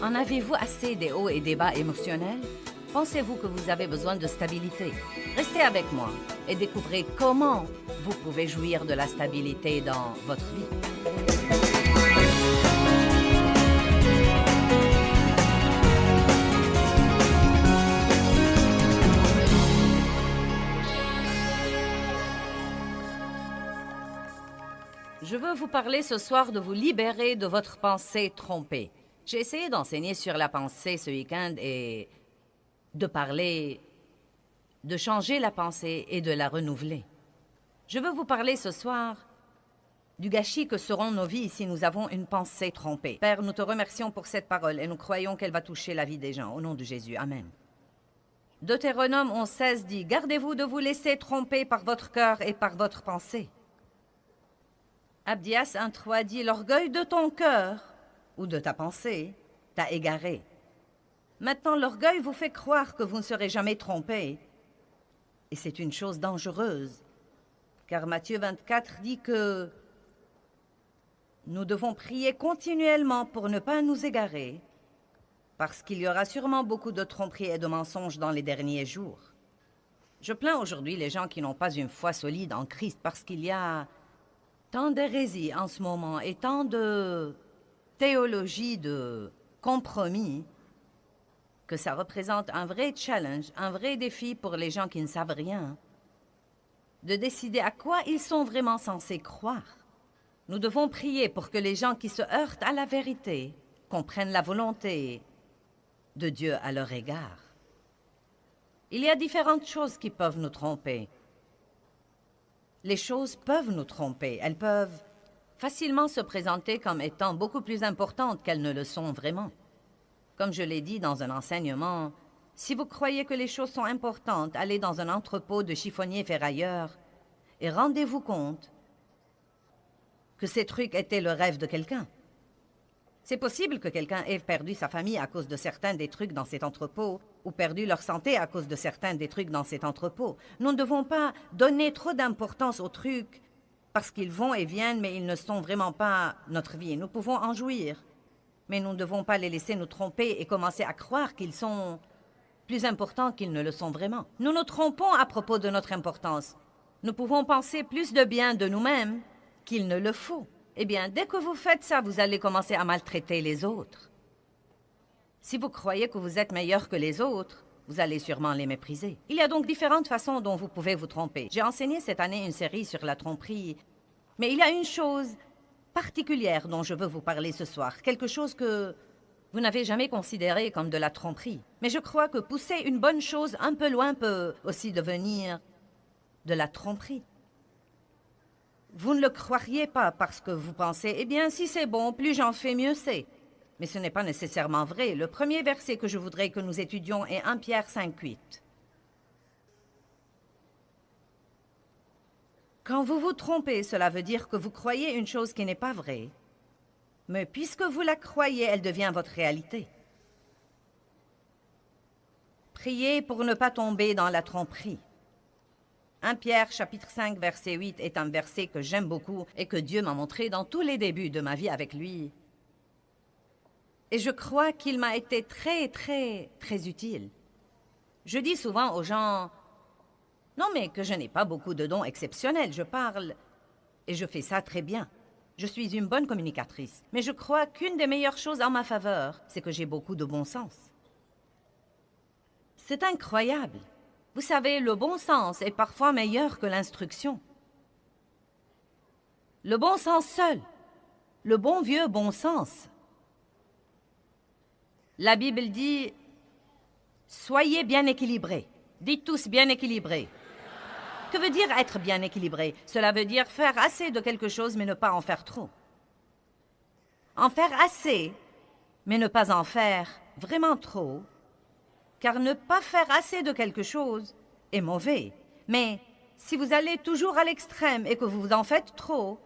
En avez-vous assez des hauts et des bas émotionnels? Pensez-vous que vous avez besoin de stabilité? Restez avec moi et découvrez comment vous pouvez jouir de la stabilité dans votre vie. Je veux vous parler ce soir de vous libérer de votre pensée trompée. J'ai essayé d'enseigner sur la pensée ce week-end et de parler, de changer la pensée et de la renouveler. Je veux vous parler ce soir du gâchis que seront nos vies si nous avons une pensée trompée. Père, nous te remercions pour cette parole et nous croyons qu'elle va toucher la vie des gens. Au nom de Jésus, Amen. Deutéronome 11:16 dit « Gardez-vous de vous laisser tromper par votre cœur et par votre pensée. » Abdias 1:3 dit « L'orgueil de ton cœur ou de ta pensée t'a égaré. » Maintenant, l'orgueil vous fait croire que vous ne serez jamais trompé. Et c'est une chose dangereuse, car Matthieu 24 dit que nous devons prier continuellement pour ne pas nous égarer, parce qu'il y aura sûrement beaucoup de tromperies et de mensonges dans les derniers jours. Je plains aujourd'hui les gens qui n'ont pas une foi solide en Christ, parce qu'il y a tant d'hérésie en ce moment et tant de théologie de compromis que ça représente un vrai challenge, un vrai défi pour les gens qui ne savent rien, de décider à quoi ils sont vraiment censés croire. Nous devons prier pour que les gens qui se heurtent à la vérité comprennent la volonté de Dieu à leur égard. Il y a différentes choses qui peuvent nous tromper. Les choses peuvent nous tromper. Elles peuvent facilement se présenter comme étant beaucoup plus importantes qu'elles ne le sont vraiment. Comme je l'ai dit dans un enseignement, si vous croyez que les choses sont importantes, allez dans un entrepôt de chiffonniers ferrailleurs et rendez-vous compte que ces trucs étaient le rêve de quelqu'un. C'est possible que quelqu'un ait perdu sa famille à cause de certains des trucs dans cet entrepôt ou perdu leur santé à cause de certains des trucs dans cet entrepôt. Nous ne devons pas donner trop d'importance aux trucs parce qu'ils vont et viennent, mais ils ne sont vraiment pas notre vie. Nous pouvons en jouir, mais nous ne devons pas les laisser nous tromper et commencer à croire qu'ils sont plus importants qu'ils ne le sont vraiment. Nous nous trompons à propos de notre importance. Nous pouvons penser plus de bien de nous-mêmes qu'il ne le faut. Eh bien, dès que vous faites ça, vous allez commencer à maltraiter les autres. Si vous croyez que vous êtes meilleur que les autres, vous allez sûrement les mépriser. Il y a donc différentes façons dont vous pouvez vous tromper. J'ai enseigné cette année une série sur la tromperie, mais il y a une chose particulière dont je veux vous parler ce soir, quelque chose que vous n'avez jamais considéré comme de la tromperie. Mais je crois que pousser une bonne chose un peu loin peut aussi devenir de la tromperie. Vous ne le croiriez pas parce que vous pensez, eh bien, si c'est bon, plus j'en fais, mieux c'est. Mais ce n'est pas nécessairement vrai. Le premier verset que je voudrais que nous étudions est 1 Pierre 5:8. Quand vous vous trompez, cela veut dire que vous croyez une chose qui n'est pas vraie. Mais puisque vous la croyez, elle devient votre réalité. Priez pour ne pas tomber dans la tromperie. 1 Pierre, chapitre 5, verset 8 est un verset que j'aime beaucoup et que Dieu m'a montré dans tous les débuts de ma vie avec lui. Et je crois qu'il m'a été très, très, très utile. Je dis souvent aux gens, non mais que je n'ai pas beaucoup de dons exceptionnels, je parle et je fais ça très bien. Je suis une bonne communicatrice, mais je crois qu'une des meilleures choses en ma faveur, c'est que j'ai beaucoup de bon sens. C'est incroyable. Vous savez, le bon sens est parfois meilleur que l'instruction. Le bon sens seul, le bon vieux bon sens. La Bible dit « Soyez bien équilibrés ». Dites tous « bien équilibrés ». Que veut dire être bien équilibré? Cela veut dire faire assez de quelque chose, mais ne pas en faire trop. En faire assez, mais ne pas en faire vraiment trop, car ne pas faire assez de quelque chose est mauvais. Mais si vous allez toujours à l'extrême et que vous en faites trop,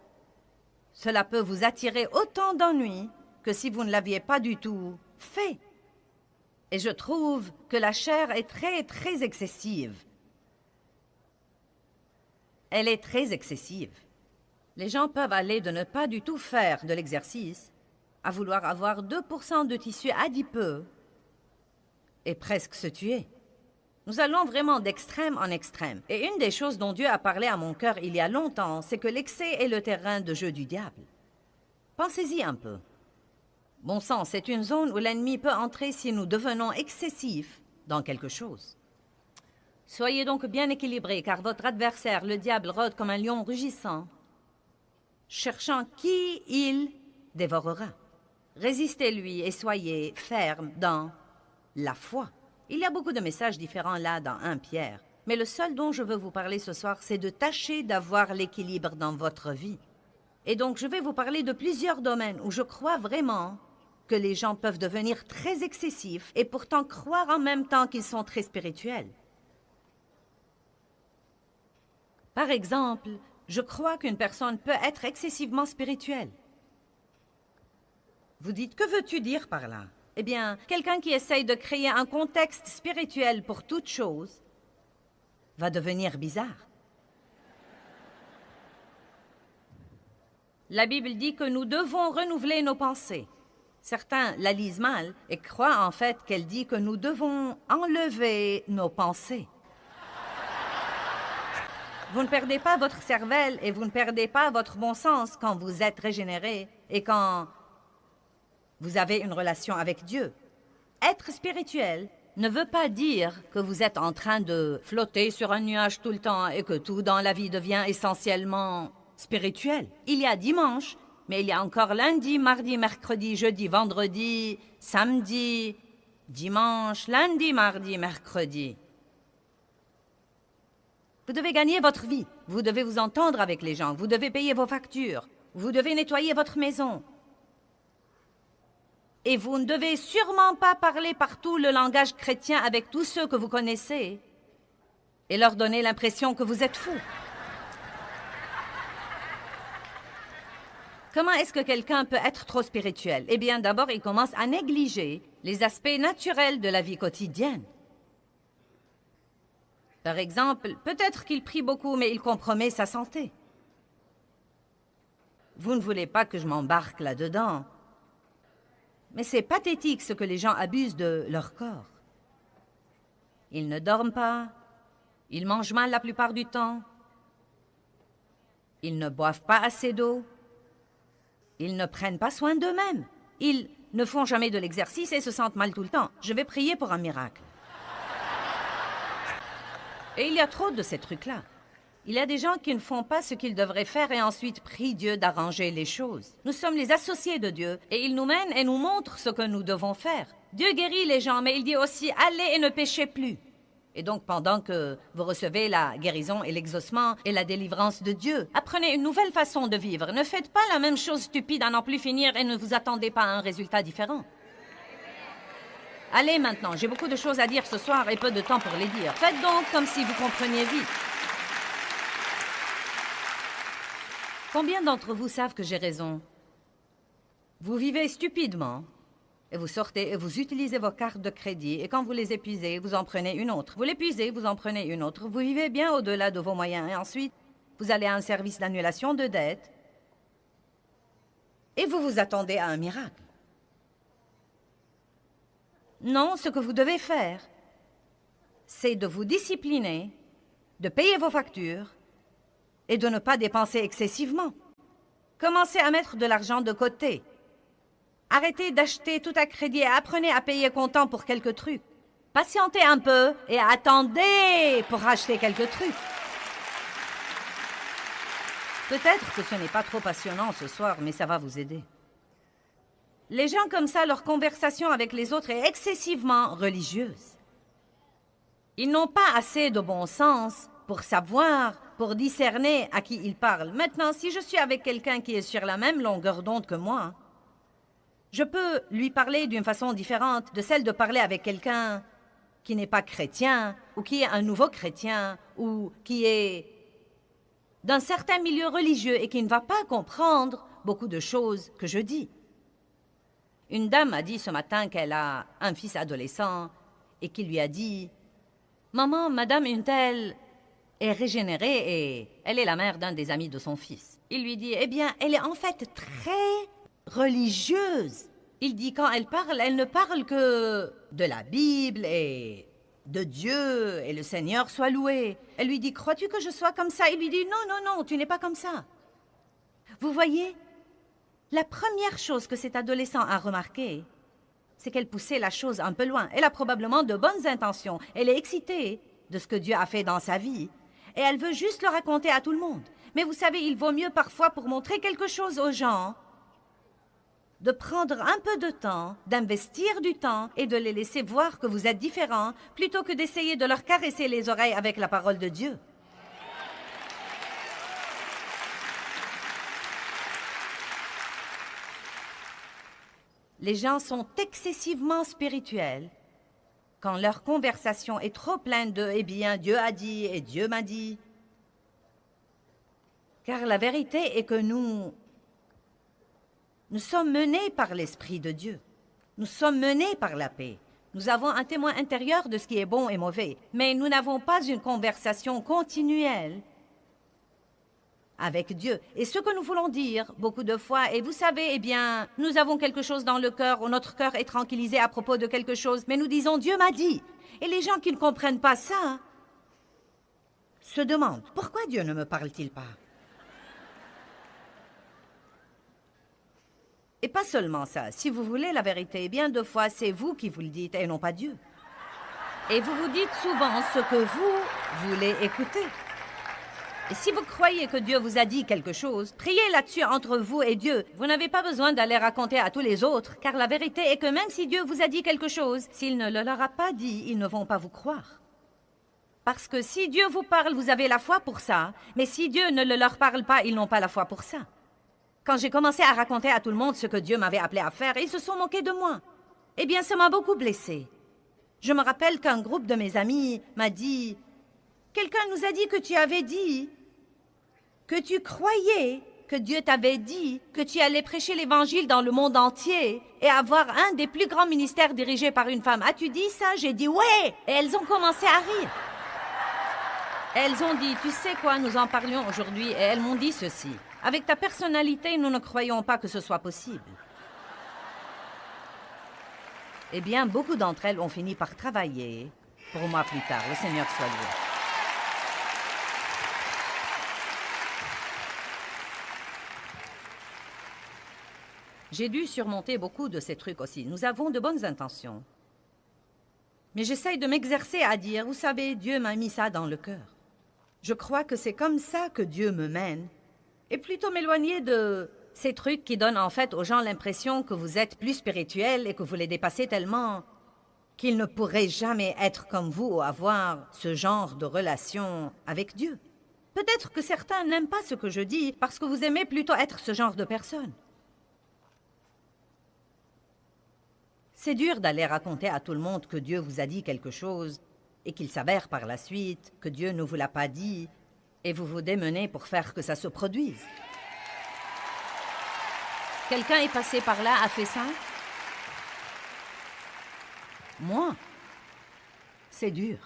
cela peut vous attirer autant d'ennuis que si vous ne l'aviez pas du tout fait. Et je trouve que la chair est très, très excessive. Elle est très excessive. Les gens peuvent aller de ne pas du tout faire de l'exercice à vouloir avoir 2% de tissu adipeux et presque se tuer. Nous allons vraiment d'extrême en extrême. Et une des choses dont Dieu a parlé à mon cœur il y a longtemps, c'est que l'excès est le terrain de jeu du diable. Pensez-y un peu. Bon sang, c'est une zone où l'ennemi peut entrer si nous devenons excessifs dans quelque chose. Soyez donc bien équilibrés, car votre adversaire, le diable, rôde comme un lion rugissant, cherchant qui il dévorera. Résistez-lui et soyez fermes dans la foi. Il y a beaucoup de messages différents là dans 1 Pierre, mais le seul dont je veux vous parler ce soir, c'est de tâcher d'avoir l'équilibre dans votre vie. Et donc, je vais vous parler de plusieurs domaines où je crois vraiment que les gens peuvent devenir très excessifs et pourtant croire en même temps qu'ils sont très spirituels. Par exemple, je crois qu'une personne peut être excessivement spirituelle. Vous dites, que veux-tu dire par là? Eh bien, quelqu'un qui essaye de créer un contexte spirituel pour toute chose va devenir bizarre. La Bible dit que nous devons renouveler nos pensées. Certains la lisent mal et croient en fait qu'elle dit que nous devons enlever nos pensées. Vous ne perdez pas votre cervelle et vous ne perdez pas votre bon sens quand vous êtes régénéré et quand vous avez une relation avec Dieu. Être spirituel ne veut pas dire que vous êtes en train de flotter sur un nuage tout le temps et que tout dans la vie devient essentiellement spirituel. Il y a dimanche, mais il y a encore lundi, mardi, mercredi, jeudi, vendredi, samedi, dimanche, lundi, mardi, mercredi. Vous devez gagner votre vie. Vous devez vous entendre avec les gens. Vous devez payer vos factures. Vous devez nettoyer votre maison. Et vous ne devez sûrement pas parler partout le langage chrétien avec tous ceux que vous connaissez et leur donner l'impression que vous êtes fous. Comment est-ce que quelqu'un peut être trop spirituel? Eh bien, d'abord, il commence à négliger les aspects naturels de la vie quotidienne. Par exemple, peut-être qu'il prie beaucoup, mais il compromet sa santé. Vous ne voulez pas que je m'embarque là-dedans. Mais c'est pathétique ce que les gens abusent de leur corps. Ils ne dorment pas, ils mangent mal la plupart du temps, ils ne boivent pas assez d'eau, ils ne prennent pas soin d'eux-mêmes, ils ne font jamais de l'exercice et se sentent mal tout le temps. Je vais prier pour un miracle. Et il y a trop de ces trucs-là. Il y a des gens qui ne font pas ce qu'ils devraient faire et ensuite prient Dieu d'arranger les choses. Nous sommes les associés de Dieu et il nous mène et nous montre ce que nous devons faire. Dieu guérit les gens, mais il dit aussi « allez et ne péchez plus ». Et donc, pendant que vous recevez la guérison et l'exaucement et la délivrance de Dieu, apprenez une nouvelle façon de vivre. Ne faites pas la même chose stupide à n'en plus finir et ne vous attendez pas à un résultat différent. Allez maintenant, j'ai beaucoup de choses à dire ce soir et peu de temps pour les dire. Faites donc comme si vous compreniez vite. Combien d'entre vous savent que j'ai raison? Vous vivez stupidement, et vous sortez et vous utilisez vos cartes de crédit, et quand vous les épuisez, vous en prenez une autre. Vous l'épuisez, vous en prenez une autre. Vous vivez bien au-delà de vos moyens, et ensuite, vous allez à un service d'annulation de dette, et vous vous attendez à un miracle. Non, ce que vous devez faire, c'est de vous discipliner, de payer vos factures, et de ne pas dépenser excessivement. Commencez à mettre de l'argent de côté. Arrêtez d'acheter tout à crédit et apprenez à payer comptant pour quelques trucs. Patientez un peu et attendez pour acheter quelques trucs. Peut-être que ce n'est pas trop passionnant ce soir, mais ça va vous aider. Les gens comme ça, leur conversation avec les autres est excessivement religieuse. Ils n'ont pas assez de bon sens pour savoir, pour discerner à qui ils parlent. Maintenant, si je suis avec quelqu'un qui est sur la même longueur d'onde que moi, je peux lui parler d'une façon différente de celle de parler avec quelqu'un qui n'est pas chrétien, ou qui est un nouveau chrétien, ou qui est d'un certain milieu religieux et qui ne va pas comprendre beaucoup de choses que je dis. Une dame a dit ce matin qu'elle a un fils adolescent et qui lui a dit « Maman, madame une telle est régénérée et elle est la mère d'un des amis de son fils. » Il lui dit « Eh bien, elle est en fait très religieuse. Il dit quand elle ne parle que de la Bible et de Dieu et le Seigneur soit loué. Elle lui dit, crois-tu que je sois comme ça? Il lui dit, non, non, non, tu n'es pas comme ça. Vous voyez, la première chose que cet adolescent a remarqué, c'est qu'elle poussait la chose un peu loin. Elle a probablement de bonnes intentions. Elle est excitée de ce que Dieu a fait dans sa vie. Et elle veut juste le raconter à tout le monde. Mais vous savez, il vaut mieux parfois pour montrer quelque chose aux gens, de prendre un peu de temps, d'investir du temps et de les laisser voir que vous êtes différents, plutôt que d'essayer de leur caresser les oreilles avec la parole de Dieu. Les gens sont excessivement spirituels quand leur conversation est trop pleine de « Eh bien, Dieu a dit et Dieu m'a dit ». Car la vérité est que nous sommes menés par l'Esprit de Dieu. Nous sommes menés par la paix. Nous avons un témoin intérieur de ce qui est bon et mauvais, mais nous n'avons pas une conversation continuelle avec Dieu. Et ce que nous voulons dire beaucoup de fois, et vous savez, eh bien, nous avons quelque chose dans le cœur, ou notre cœur est tranquillisé à propos de quelque chose, mais nous disons « Dieu m'a dit ». Et les gens qui ne comprennent pas ça se demandent « Pourquoi Dieu ne me parle-t-il pas ?» Et pas seulement ça, si vous voulez la vérité, bien de fois, c'est vous qui vous le dites et non pas Dieu. Et vous vous dites souvent ce que vous voulez écouter. Et si vous croyez que Dieu vous a dit quelque chose, priez là-dessus entre vous et Dieu. Vous n'avez pas besoin d'aller raconter à tous les autres, car la vérité est que même si Dieu vous a dit quelque chose, s'il ne le leur a pas dit, ils ne vont pas vous croire. Parce que si Dieu vous parle, vous avez la foi pour ça, mais si Dieu ne le leur parle pas, ils n'ont pas la foi pour ça. Quand j'ai commencé à raconter à tout le monde ce que Dieu m'avait appelé à faire, ils se sont moqués de moi. Eh bien, ça m'a beaucoup blessée. Je me rappelle qu'un groupe de mes amis m'a dit « Quelqu'un nous a dit que tu avais dit, que tu croyais que Dieu t'avait dit que tu allais prêcher l'Évangile dans le monde entier et avoir un des plus grands ministères dirigés par une femme. As-tu dit ça? » J'ai dit « Ouais !» Et elles ont commencé à rire. Elles ont dit « Tu sais quoi, nous en parlions aujourd'hui » et elles m'ont dit ceci. « Avec ta personnalité, nous ne croyons pas que ce soit possible. » Eh bien, beaucoup d'entre elles ont fini par travailler pour moi plus tard. Le Seigneur soit loué. J'ai dû surmonter beaucoup de ces trucs aussi. Nous avons de bonnes intentions. Mais j'essaye de m'exercer à dire, vous savez, Dieu m'a mis ça dans le cœur. Je crois que c'est comme ça que Dieu me mène. Et plutôt m'éloigner de ces trucs qui donnent en fait aux gens l'impression que vous êtes plus spirituel et que vous les dépassez tellement qu'ils ne pourraient jamais être comme vous ou avoir ce genre de relation avec Dieu. Peut-être que certains n'aiment pas ce que je dis parce que vous aimez plutôt être ce genre de personne. C'est dur d'aller raconter à tout le monde que Dieu vous a dit quelque chose et qu'il s'avère par la suite que Dieu ne vous l'a pas dit et vous vous démenez pour faire que ça se produise. Quelqu'un est passé par là, a fait ça? Moi? C'est dur.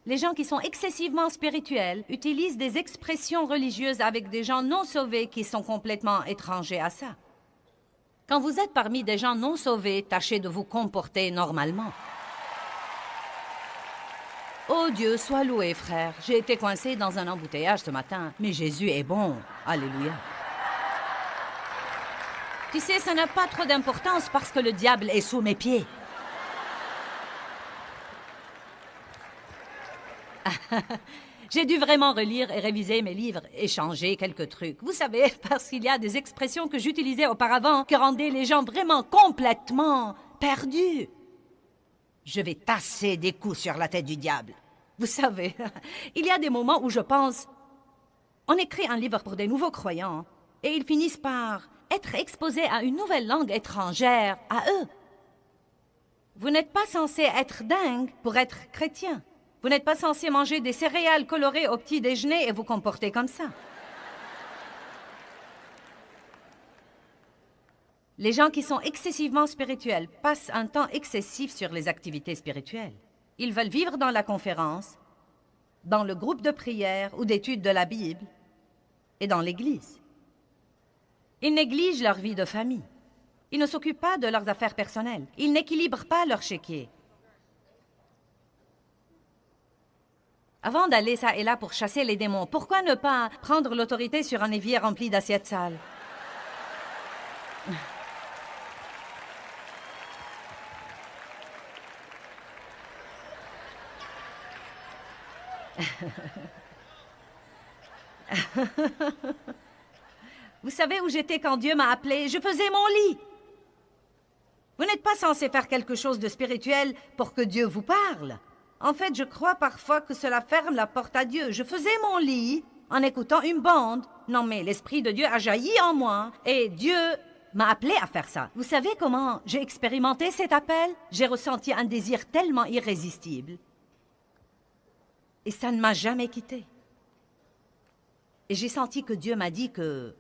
Les gens qui sont excessivement spirituels utilisent des expressions religieuses avec des gens non sauvés qui sont complètement étrangers à ça. Quand vous êtes parmi des gens non sauvés, tâchez de vous comporter normalement. Oh Dieu, sois loué, frère. J'ai été coincé dans un embouteillage ce matin, mais Jésus est bon. Alléluia. Tu sais, ça n'a pas trop d'importance parce que le diable est sous mes pieds. J'ai dû vraiment relire et réviser mes livres et changer quelques trucs. Vous savez, parce qu'il y a des expressions que j'utilisais auparavant qui rendaient les gens vraiment complètement perdus. Je vais tasser des coups sur la tête du diable. Vous savez, il y a des moments où je pense, on écrit un livre pour des nouveaux croyants et ils finissent par être exposés à une nouvelle langue étrangère à eux. Vous n'êtes pas censé être dingue pour être chrétien. Vous n'êtes pas censé manger des céréales colorées au petit déjeuner et vous comporter comme ça. Les gens qui sont excessivement spirituels passent un temps excessif sur les activités spirituelles. Ils veulent vivre dans la conférence, dans le groupe de prière ou d'études de la Bible et dans l'Église. Ils négligent leur vie de famille. Ils ne s'occupent pas de leurs affaires personnelles. Ils n'équilibrent pas leur chéquier. Avant d'aller ça et là pour chasser les démons, pourquoi ne pas prendre l'autorité sur un évier rempli d'assiettes sales? Vous savez où j'étais quand Dieu m'a appelé? Je faisais mon lit. Vous n'êtes pas censé faire quelque chose de spirituel pour que Dieu vous parle. En fait, je crois parfois que cela ferme la porte à Dieu. Je faisais mon lit en écoutant une bande. Non, mais l'Esprit de Dieu a jailli en moi et Dieu m'a appelé à faire ça. Vous savez comment j'ai expérimenté cet appel? J'ai ressenti un désir tellement irrésistible. Et ça ne m'a jamais quitté. Et j'ai senti que Dieu m'a dit que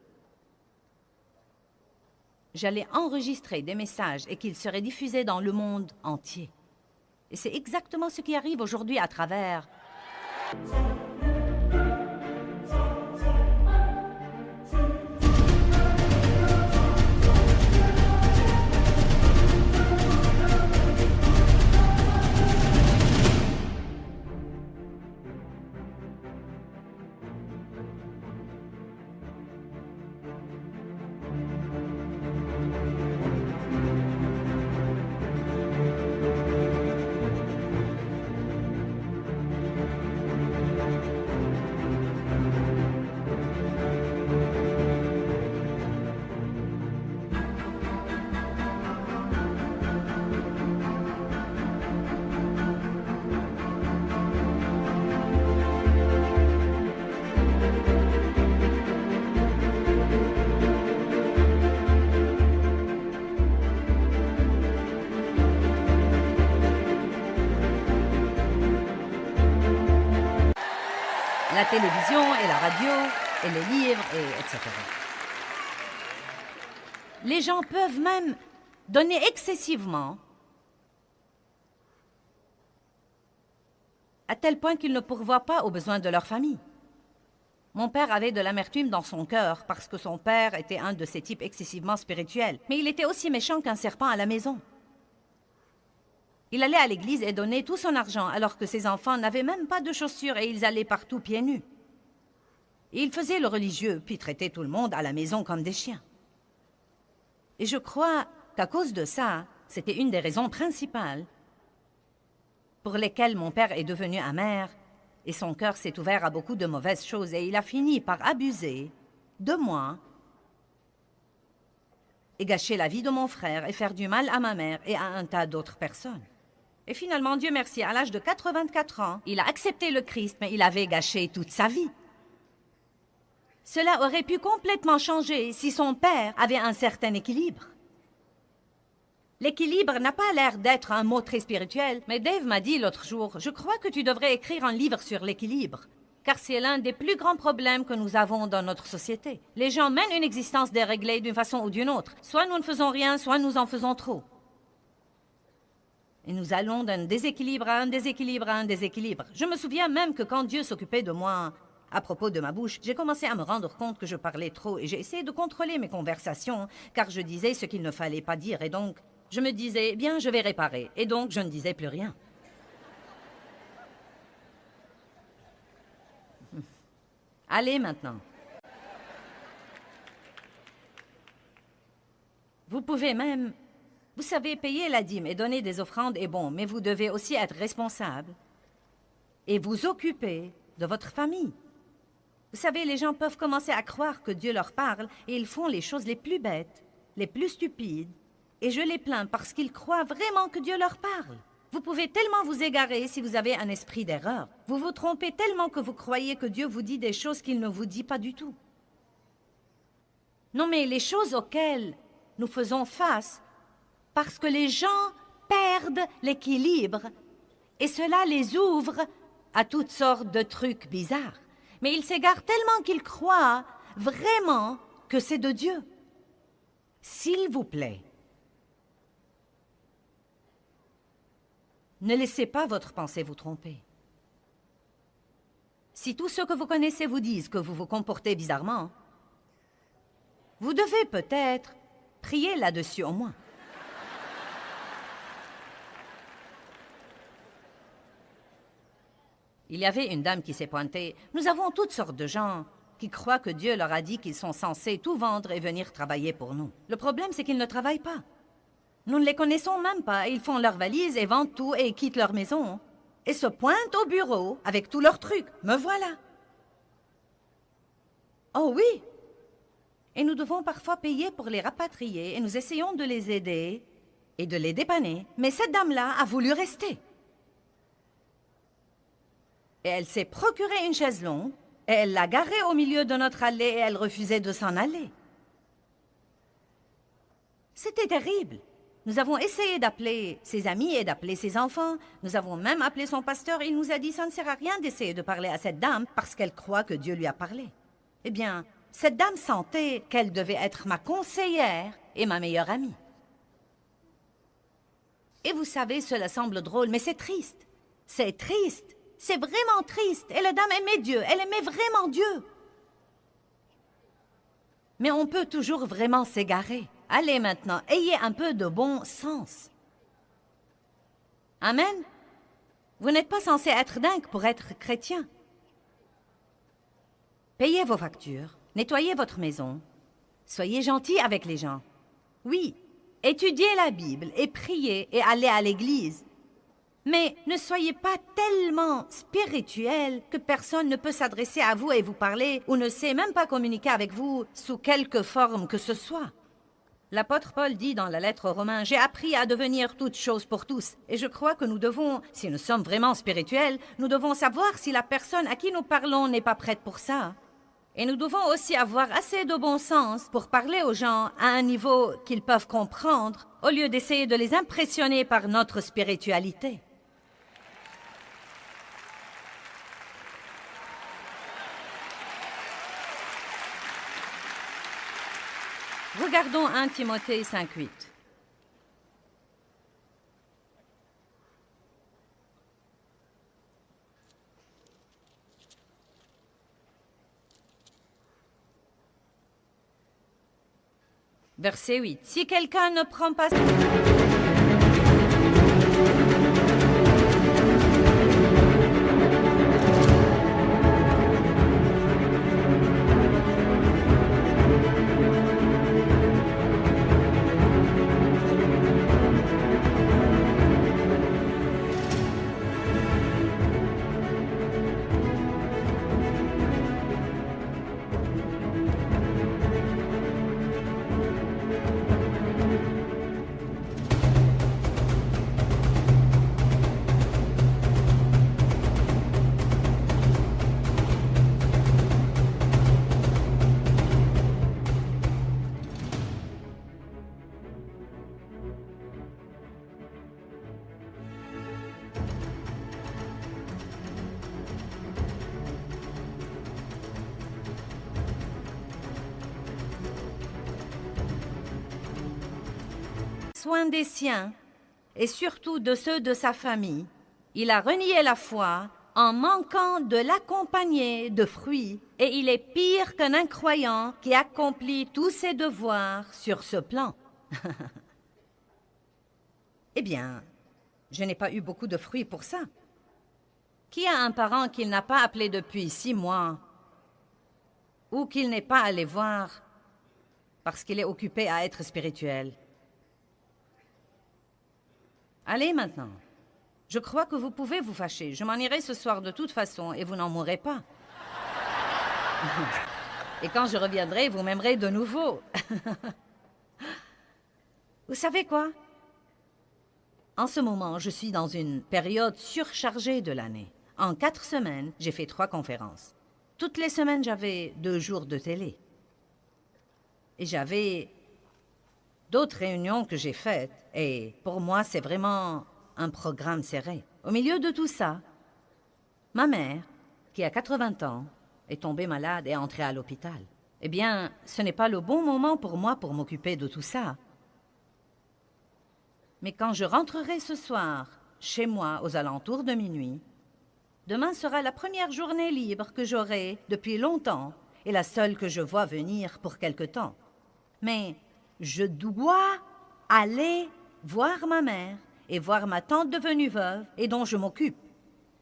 j'allais enregistrer des messages et qu'ils seraient diffusés dans le monde entier. Et c'est exactement ce qui arrive aujourd'hui à travers... la télévision et la radio et les livres, et etc. Les gens peuvent même donner excessivement à tel point qu'ils ne pourvoient pas aux besoins de leur famille. Mon père avait de l'amertume dans son cœur parce que son père était un de ces types excessivement spirituels. Mais il était aussi méchant qu'un serpent à la maison. Il allait à l'église et donnait tout son argent alors que ses enfants n'avaient même pas de chaussures et ils allaient partout pieds nus. Et il faisait le religieux, puis traitait tout le monde à la maison comme des chiens. Et je crois qu'à cause de ça, c'était une des raisons principales pour lesquelles mon père est devenu amer et son cœur s'est ouvert à beaucoup de mauvaises choses et il a fini par abuser de moi et gâcher la vie de mon frère et faire du mal à ma mère et à un tas d'autres personnes. Et finalement, Dieu merci, à l'âge de 84 ans, il a accepté le Christ, mais il avait gâché toute sa vie. Cela aurait pu complètement changer si son père avait un certain équilibre. L'équilibre n'a pas l'air d'être un mot très spirituel, mais Dave m'a dit l'autre jour, « Je crois que tu devrais écrire un livre sur l'équilibre, car c'est l'un des plus grands problèmes que nous avons dans notre société. Les gens mènent une existence déréglée d'une façon ou d'une autre. Soit nous ne faisons rien, soit nous en faisons trop. Et nous allons d'un déséquilibre à un déséquilibre à un déséquilibre. Je me souviens même que quand Dieu s'occupait de moi à propos de ma bouche, j'ai commencé à me rendre compte que je parlais trop et j'ai essayé de contrôler mes conversations, car je disais ce qu'il ne fallait pas dire et donc je me disais, bien, je vais réparer. Et donc je ne disais plus rien. Allez maintenant. Vous pouvez même... Vous savez, payer la dîme et donner des offrandes est bon, mais vous devez aussi être responsable et vous occuper de votre famille. Vous savez, les gens peuvent commencer à croire que Dieu leur parle et ils font les choses les plus bêtes, les plus stupides, et je les plains parce qu'ils croient vraiment que Dieu leur parle. Vous pouvez tellement vous égarer si vous avez un esprit d'erreur. Vous vous trompez tellement que vous croyez que Dieu vous dit des choses qu'il ne vous dit pas du tout. Non, mais les choses auxquelles nous faisons face, parce que les gens perdent l'équilibre et cela les ouvre à toutes sortes de trucs bizarres. Mais ils s'égarent tellement qu'ils croient vraiment que c'est de Dieu. S'il vous plaît, ne laissez pas votre pensée vous tromper. Si tous ceux que vous connaissez vous disent que vous vous comportez bizarrement, vous devez peut-être Priez là-dessus au moins. Il y avait une dame qui s'est pointée. Nous avons toutes sortes de gens qui croient que Dieu leur a dit qu'ils sont censés tout vendre et venir travailler pour nous. Le problème, c'est qu'ils ne travaillent pas. Nous ne les connaissons même pas. Ils font leurs valises et vendent tout et quittent leur maison. Et se pointent au bureau avec tous leurs trucs. Me voilà. Oh oui. Et nous devons parfois payer pour les rapatrier et nous essayons de les aider et de les dépanner. Mais cette dame-là a voulu rester. Et elle s'est procuré une chaise longue et elle l'a garée au milieu de notre allée et elle refusait de s'en aller. C'était terrible. Nous avons essayé d'appeler ses amis et d'appeler ses enfants. Nous avons même appelé son pasteur. Il nous a dit « ça ne sert à rien d'essayer de parler à cette dame parce qu'elle croit que Dieu lui a parlé ». Eh bien, cette dame sentait qu'elle devait être ma conseillère et ma meilleure amie. Et vous savez, cela semble drôle, mais c'est triste. C'est triste. C'est vraiment triste. Et la dame aimait Dieu. Elle aimait vraiment Dieu. Mais on peut toujours vraiment s'égarer. Allez maintenant, ayez un peu de bon sens. Amen. Vous n'êtes pas censé être dingue pour être chrétien. Payez vos factures, nettoyez votre maison, soyez gentil avec les gens. Oui, étudiez la Bible et priez et allez à l'église. Mais ne soyez pas tellement spirituel que personne ne peut s'adresser à vous et vous parler ou ne sait même pas communiquer avec vous sous quelque forme que ce soit. L'apôtre Paul dit dans la lettre aux Romains, « J'ai appris à devenir toute chose pour tous. » Et je crois que nous devons, si nous sommes vraiment spirituels, nous devons savoir si la personne à qui nous parlons n'est pas prête pour ça. Et nous devons aussi avoir assez de bon sens pour parler aux gens à un niveau qu'ils peuvent comprendre, au lieu d'essayer de les impressionner par notre spiritualité. Regardons 1 Timothée 5:8. Verset 8. Si quelqu'un ne prend pas... soin des siens et surtout de ceux de sa famille, il a renié la foi en manquant de l'accompagner de fruits et il est pire qu'un incroyant qui accomplit tous ses devoirs sur ce plan. Eh bien, je n'ai pas eu beaucoup de fruits pour ça. Qui a un parent qu'il n'a pas appelé depuis 6 mois ou qu'il n'est pas allé voir parce qu'il est occupé à être spirituel? Allez maintenant. Je crois que vous pouvez vous fâcher. Je m'en irai ce soir de toute façon et vous n'en mourrez pas. Et quand je reviendrai, vous m'aimerez de nouveau. Vous savez quoi? En ce moment, je suis dans une période surchargée de l'année. En 4 semaines, j'ai fait 3 conférences. Toutes les semaines, j'avais 2 jours de télé. Et j'avais d'autres réunions que j'ai faites. Et pour moi, c'est vraiment un programme serré. Au milieu de tout ça, ma mère, qui a 80 ans, est tombée malade et est entrée à l'hôpital. Eh bien, ce n'est pas le bon moment pour moi pour m'occuper de tout ça. Mais quand je rentrerai ce soir, chez moi, aux alentours de minuit, demain sera la première journée libre que j'aurai depuis longtemps et la seule que je vois venir pour quelque temps. Mais Je dois aller voir ma mère et voir ma tante devenue veuve et dont je m'occupe.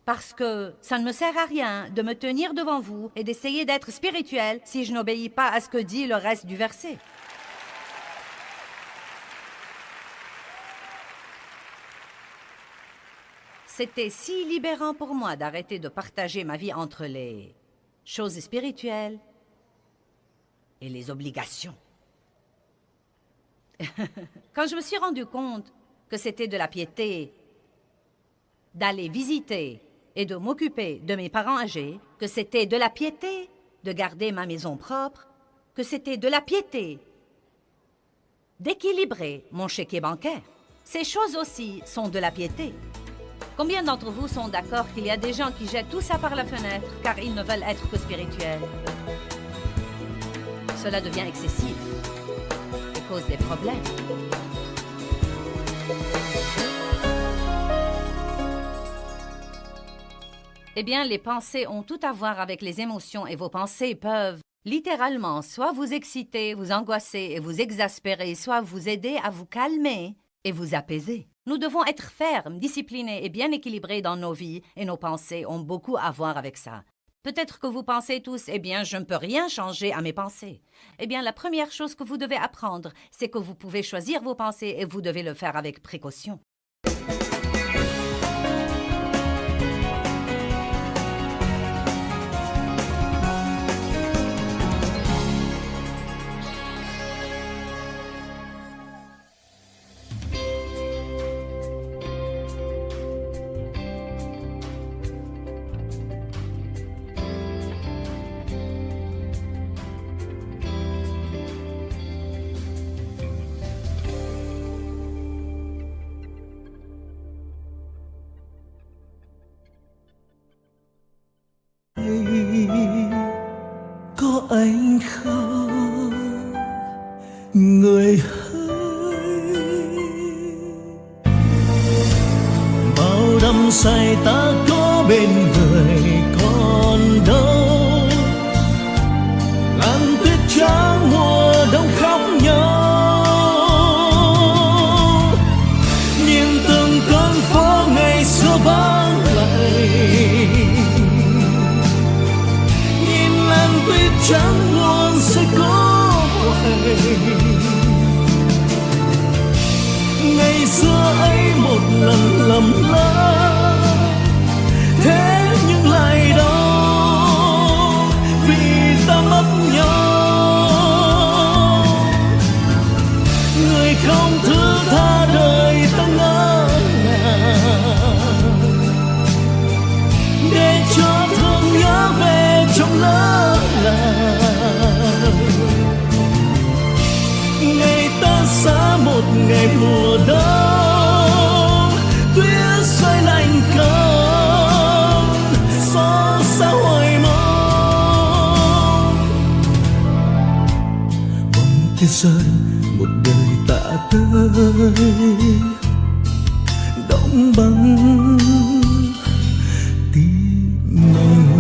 Parce que ça ne me sert à rien de me tenir devant vous et d'essayer d'être spirituel si je n'obéis pas à ce que dit le reste du verset. C'était si libérant pour moi d'arrêter de partager ma vie entre les choses spirituelles et les obligations. Quand je me suis rendu compte que c'était de la piété d'aller visiter et de m'occuper de mes parents âgés, que c'était de la piété de garder ma maison propre, que c'était de la piété d'équilibrer mon chéquier bancaire. Ces choses aussi sont de la piété. Combien d'entre vous sont d'accord qu'il y a des gens qui jettent tout ça par la fenêtre car ils ne veulent être que spirituels? Cela devient excessif et cause des problèmes. Eh bien, les pensées ont tout à voir avec les émotions et vos pensées peuvent littéralement soit vous exciter, vous angoisser et vous exaspérer, soit vous aider à vous calmer et vous apaiser. Nous devons être fermes, disciplinés et bien équilibrés dans nos vies et nos pensées ont beaucoup à voir avec ça. Peut-être que vous pensez tous, eh bien, je ne peux rien changer à mes pensées. Eh bien, la première chose que vous devez apprendre, c'est que vous pouvez choisir vos pensées et vous devez le faire avec précaution. Có anh không người hỡi, bao đắm say ta có bên người còn đâu, làn tuyết trắng mùa đông khóc nhau, nhìn từng con phố ngày xưa vắng lặng, tuyết trắng luôn sẽ có quay. Ngày xưa ấy một lần lầm lỡ, thế nhưng lại đau vì ta mất nhau. Người không thứ tha đời ta ngỡ ngàng, để cho thương nhớ về trong lỡ ngày ta xa một ngày mùa đông, tuyết rơi lạnh câm xót xa hồi mong. Bóng tuyết rơi một đời tạ tới, đóng băng tim mình.